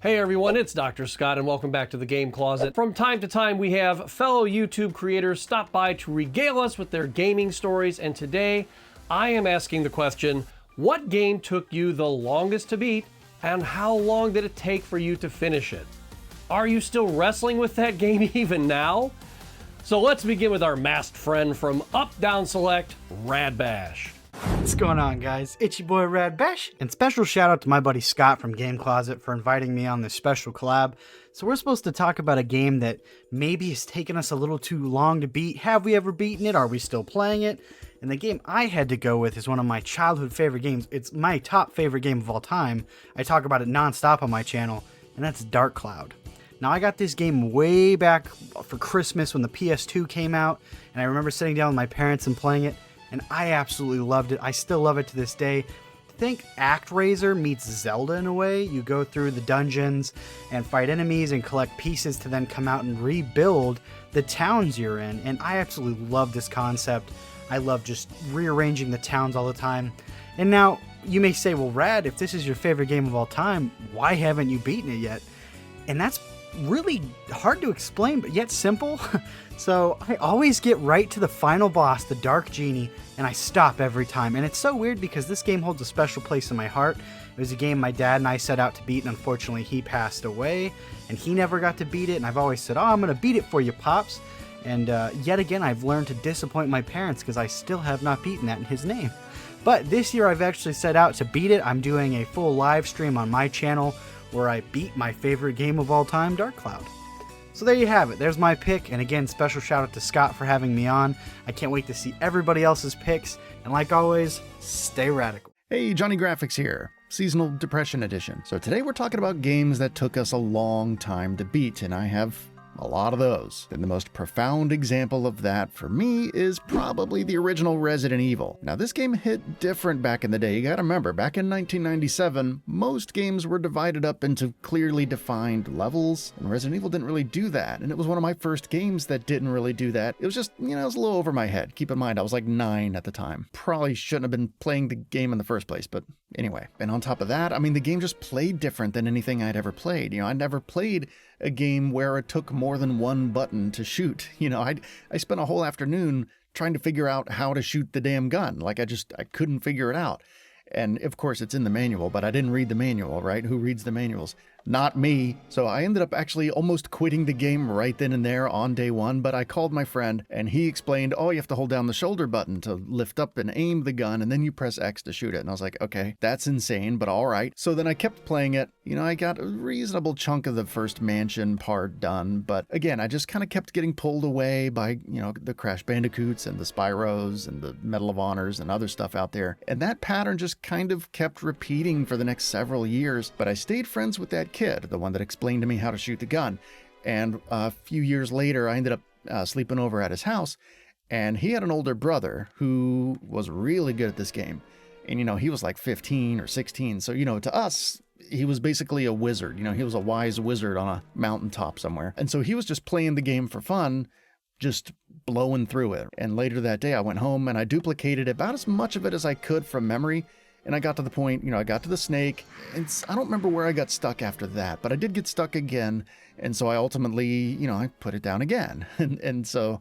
Hey everyone, it's Dr. Scott and welcome back to the Game Closet. From time to time we have fellow YouTube creators stop by to regale us with their gaming stories, and today I am asking the question, what game took you the longest to beat and how long did it take for you to finish it? Are you still wrestling with that game even now? So let's begin with our masked friend from Up Down Select, RadBash. What's going on, guys? It's your boy RadBash, and special shout out to my buddy Scott from Game Closet for inviting me on this special collab. So we're supposed to talk about a game that maybe has taken us a little too long to beat. Have we ever beaten it? Are we still playing it? And the game I had to go with is one of my childhood favorite games. It's my top favorite game of all time. I talk about it nonstop on my channel, and that's Dark Cloud. Now, I got this game way back for Christmas when the PS2 came out, and I remember sitting down with my parents and playing it, and I absolutely loved it. I still love it to this day. Think ActRaiser meets Zelda in a way. You go through the dungeons and fight enemies and collect pieces to then come out and rebuild the towns you're in, and I absolutely love this concept. I love just rearranging the towns all the time. And now, you may say, well, Rad, if this is your favorite game of all time, why haven't you beaten it yet? And that's really hard to explain, but yet simple. So I always get right to the final boss, the Dark Genie, and I stop every time. And it's so weird because this game holds a special place in my heart. It was a game my dad and I set out to beat, and unfortunately he passed away, and he never got to beat it. And I've always said, oh, I'm going to beat it for you, Pops. And yet again, I've learned to disappoint my parents because I still have not beaten that in his name. But this year I've actually set out to beat it. I'm doing a full live stream on my channel where I beat my favorite game of all time, Dark Cloud. So there you have it. There's my pick. And again, special shout out to Scott for having me on. I can't wait to see everybody else's picks. And like always, stay radical. Hey, Johnny Grafx here, Seasonal Depression Edition. So today we're talking about games that took us a long time to beat, and I have a lot of those. And the most profound example of that for me is probably the original Resident Evil. Now, this game hit different back in the day. You gotta remember, back in 1997, most games were divided up into clearly defined levels, and Resident Evil didn't really do that. And it was one of my first games that didn't really do that. It was just, it was a little over my head. Keep in mind, I was like 9 at the time. Probably shouldn't have been playing the game in the first place, but anyway. And on top of that, the game just played different than anything I'd ever played. I'd never played a game where it took more than one button to shoot. I spent a whole afternoon trying to figure out how to shoot the damn gun. I couldn't figure it out. And of course it's in the manual, but I didn't read the manual, right? Who reads the manuals? Not me. So I ended up actually almost quitting the game right then and there on day one, but I called my friend and he explained, oh, you have to hold down the shoulder button to lift up and aim the gun, and then you press X to shoot it. And I was like, okay, that's insane, but all right. So then I kept playing it. I got a reasonable chunk of the first mansion part done, but again, I just kind of kept getting pulled away by, the Crash Bandicoots and the Spyros and the Medal of Honors and other stuff out there. And that pattern just kind of kept repeating for the next several years, but I stayed friends with that kid, the one that explained to me how to shoot the gun. And a few years later, I ended up sleeping over at his house, and he had an older brother who was really good at this game. And, he was like 15 or 16. So, to us, he was basically a wizard. He was a wise wizard on a mountaintop somewhere. And so he was just playing the game for fun, just blowing through it. And later that day, I went home and I duplicated about as much of it as I could from memory. And I got to the point, I got to the snake, and I don't remember where I got stuck after that, but I did get stuck again. And so I ultimately, I put it down again. And so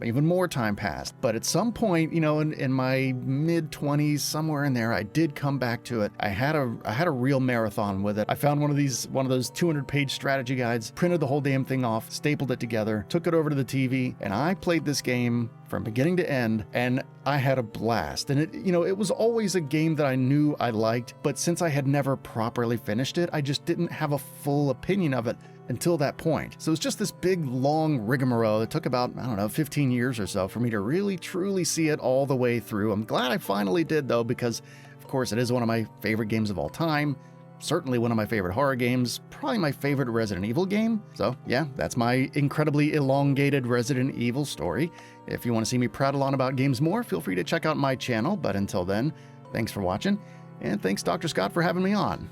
even more time passed. But at some point, in my mid-20s, somewhere in there, I did come back to it. I had a real marathon with it. I found one of those 200-page strategy guides, printed the whole damn thing off, stapled it together, took it over to the TV, and I played this game from beginning to end, and I had a blast. And it was always a game that I knew I liked, but since I had never properly finished it, I just didn't have a full opinion of it until that point. So it's just this big, long rigmarole. It took about, 15 years or so for me to really, truly see it all the way through. I'm glad I finally did, though, because, of course, it is one of my favorite games of all time. Certainly one of my favorite horror games, probably my favorite Resident Evil game. So yeah, that's my incredibly elongated Resident Evil story. If you want to see me prattle on about games more, feel free to check out my channel. But until then, thanks for watching, and thanks Dr. Scott for having me on.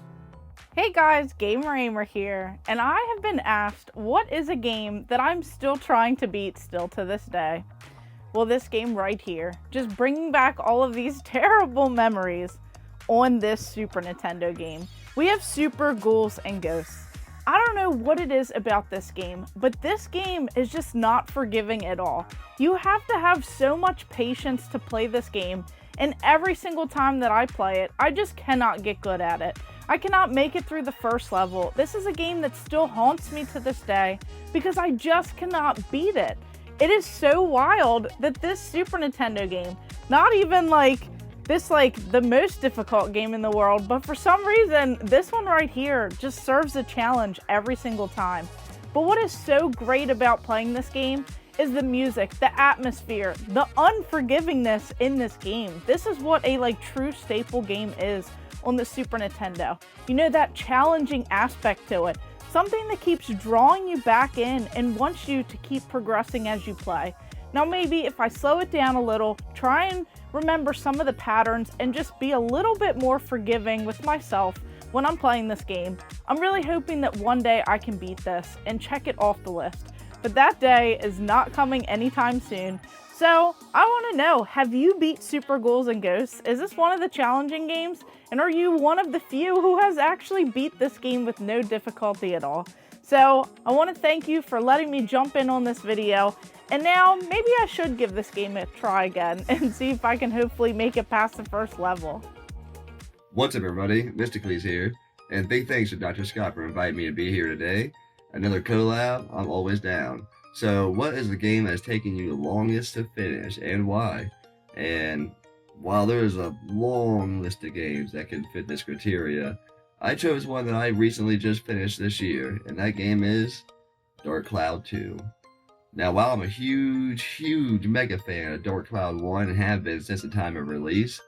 Hey guys, Gamer Aimer here, and I have been asked what is a game that I'm still trying to beat still to this day. Well, this game right here, just bringing back all of these terrible memories on this Super Nintendo game. We have Super Ghouls and Ghosts. I don't know what it is about this game, but this game is just not forgiving at all. You have to have so much patience to play this game, and every single time that I play it, I just cannot get good at it. I cannot make it through the first level. This is a game that still haunts me to this day because I just cannot beat it. It is so wild that this Super Nintendo game, not even like the most difficult game in the world, but for some reason, this one right here just serves a challenge every single time. But what is so great about playing this game is the music, the atmosphere, the unforgivingness in this game. This is what a true staple game is on the Super Nintendo. You know, that challenging aspect to it, something that keeps drawing you back in and wants you to keep progressing as you play. Now maybe if I slow it down a little, try and remember some of the patterns and just be a little bit more forgiving with myself when I'm playing this game, I'm really hoping that one day I can beat this and check it off the list. But that day is not coming anytime soon. So I want to know, have you beat Super Ghouls and Ghosts? Is this one of the challenging games? And are you one of the few who has actually beat this game with no difficulty at all? So I want to thank you for letting me jump in on this video. And now maybe I should give this game a try again and see if I can hopefully make it past the first level. What's up, everybody? Mystically's here, and big thanks to Dr. Scott for inviting me to be here today. Another collab, I'm always down. So what is the game that has taken you the longest to finish and why? And while there's a long list of games that can fit this criteria, I chose one that I recently just finished this year, and that game is Dark Cloud 2. Now, while I'm a huge mega fan of Dark Cloud 1 and have been since the time of release,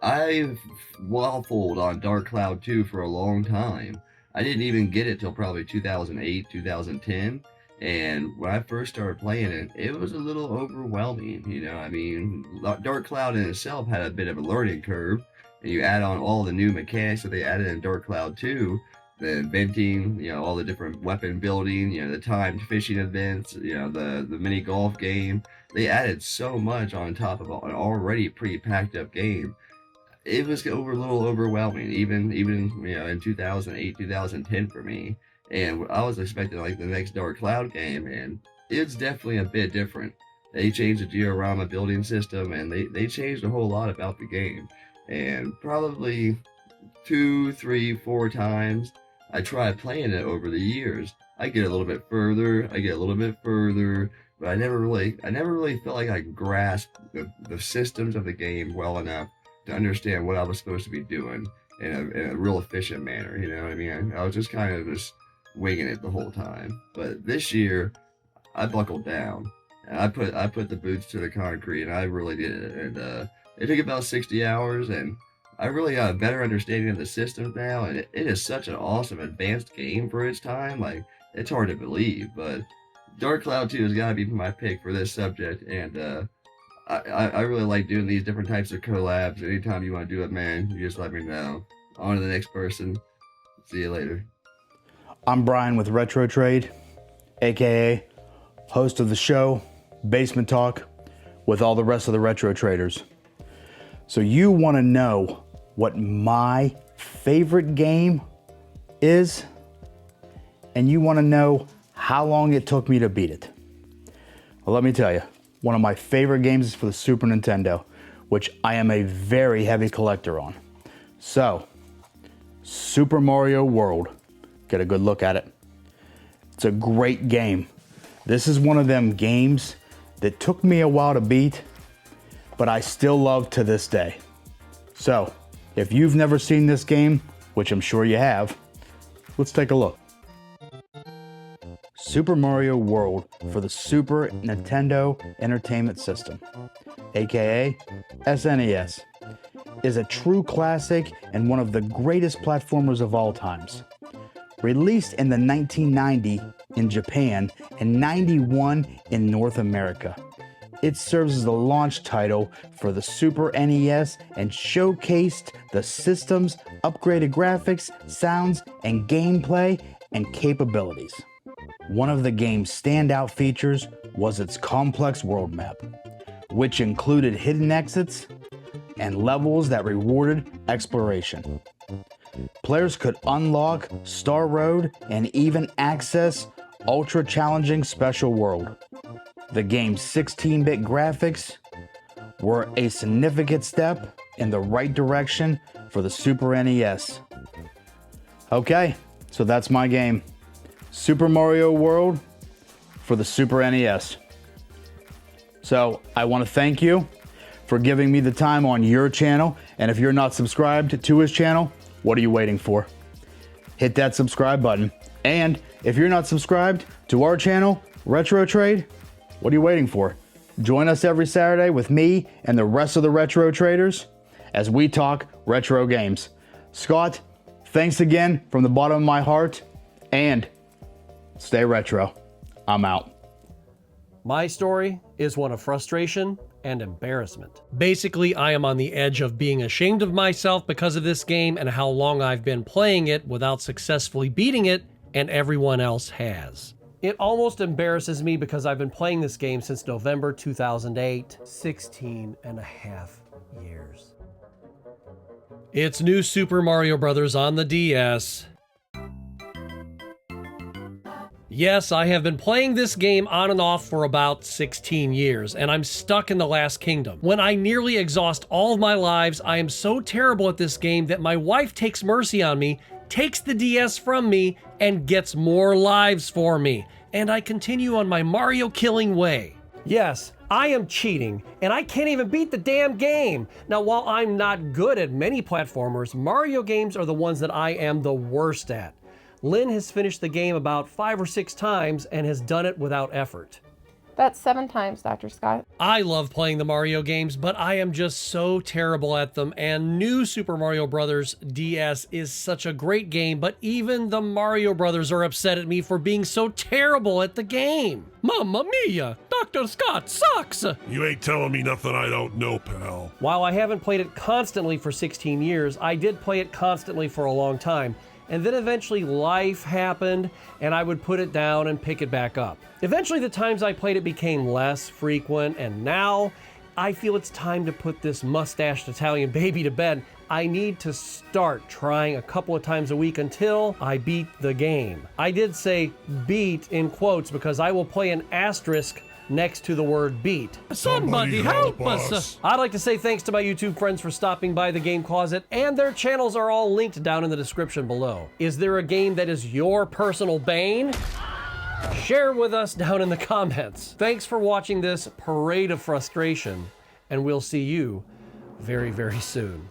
I've waffled on Dark Cloud 2 for a long time. I didn't even get it till probably 2008, 2010, and when I first started playing it, it was a little overwhelming, you know. I mean, Dark Cloud in itself had a bit of a learning curve, and you add on all the new mechanics that they added in Dark Cloud 2, the inventing, you know, all the different weapon building, you know, the timed fishing events, you know, the mini golf game. They added so much on top of an already pretty packed up game. It was a little overwhelming, even you know, in 2008, 2010 for me. And I was expecting like the next Dark Cloud game, and it's definitely a bit different. They changed the diorama building system, and they changed a whole lot about the game. And probably 2, 3, 4 times I tried playing it over the years. I get a little bit further, but I never really felt like I grasped the systems of the game well enough to understand what I was supposed to be doing in a real efficient manner. You know what I mean? I was just kind of just winging it the whole time. But this year, I buckled down, and I put the boots to the concrete, and I really did it. And it took about 60 hours, and I really got a better understanding of the system now, and it is such an awesome advanced game for its time. Like, it's hard to believe, but Dark Cloud 2 has got to be my pick for this subject, and I really like doing these different types of collabs. Anytime you want to do it, man, you just let me know. On to the next person. See you later. I'm Brian with Retro Trade, aka host of the show, Basement Talk, with all the rest of the retro traders. So you want to know what my favorite game is, and you want to know how long it took me to beat it. Well, let me tell you, one of my favorite games is for the Super Nintendo, which I am a very heavy collector on. So, Super Mario World. Get a good look at it. It's a great game. This is one of them games that took me a while to beat, but I still love to this day. So, if you've never seen this game, which I'm sure you have, let's take a look. Super Mario World for the Super Nintendo Entertainment System, aka SNES, is a true classic and one of the greatest platformers of all times. Released in the 1990 in Japan and 91 in North America, it serves as the launch title for the Super NES and showcased the system's upgraded graphics, sounds, and gameplay and capabilities. One of the game's standout features was its complex world map, which included hidden exits and levels that rewarded exploration. players could unlock Star Road and even access ultra challenging Special World. The game's 16-bit graphics were a significant step in the right direction for the Super NES. Okay, so that's my game. Super Mario World for the Super NES. So I want to thank you for giving me the time on your channel. And if you're not subscribed to his channel, what are you waiting for? Hit that subscribe button. And if you're not subscribed to our channel, Retro Trade, what are you waiting for? Join us every Saturday with me and the rest of the Retro Traders as we talk retro games. Scott, thanks again from the bottom of my heart, and stay retro. I'm out. My story is one of frustration and embarrassment. Basically, I am on the edge of being ashamed of myself because of this game and how long I've been playing it without successfully beating it, and everyone else has. It almost embarrasses me because I've been playing this game since November 2008, 16 and a half years. It's New Super Mario Bros. On the DS. Yes, I have been playing this game on and off for about 16 years, and I'm stuck in the last kingdom. When I nearly exhaust all of my lives, I am so terrible at this game that my wife takes mercy on me, takes the DS from me, and gets more lives for me. And I continue on my Mario killing way. Yes, I am cheating, and I can't even beat the damn game. Now, while I'm not good at many platformers, Mario games are the ones that I am the worst at. Lynn has finished the game about 5 or 6 times and has done it without effort. That's 7 times, Dr. Scott. I love playing the Mario games, but I am just so terrible at them, and New Super Mario Bros. DS is such a great game, but even the Mario Brothers are upset at me for being so terrible at the game. Mamma mia, Dr. Scott sucks! You ain't telling me nothing I don't know, pal. While I haven't played it constantly for 16 years, I did play it constantly for a long time. And then eventually life happened, and I would put it down and pick it back up. Eventually the times I played it became less frequent, and now I feel it's time to put this mustached Italian baby to bed. I need to start trying a couple of times a week until I beat the game. I did say beat in quotes because I will play an asterisk next to the word beat. Somebody help us. I'd like to say thanks to my YouTube friends for stopping by the Game Closet, and their channels are all linked down in the description below. Is there a game that is your personal bane? Share with us down in the comments. Thanks for watching this parade of frustration, and we'll see you very, very soon.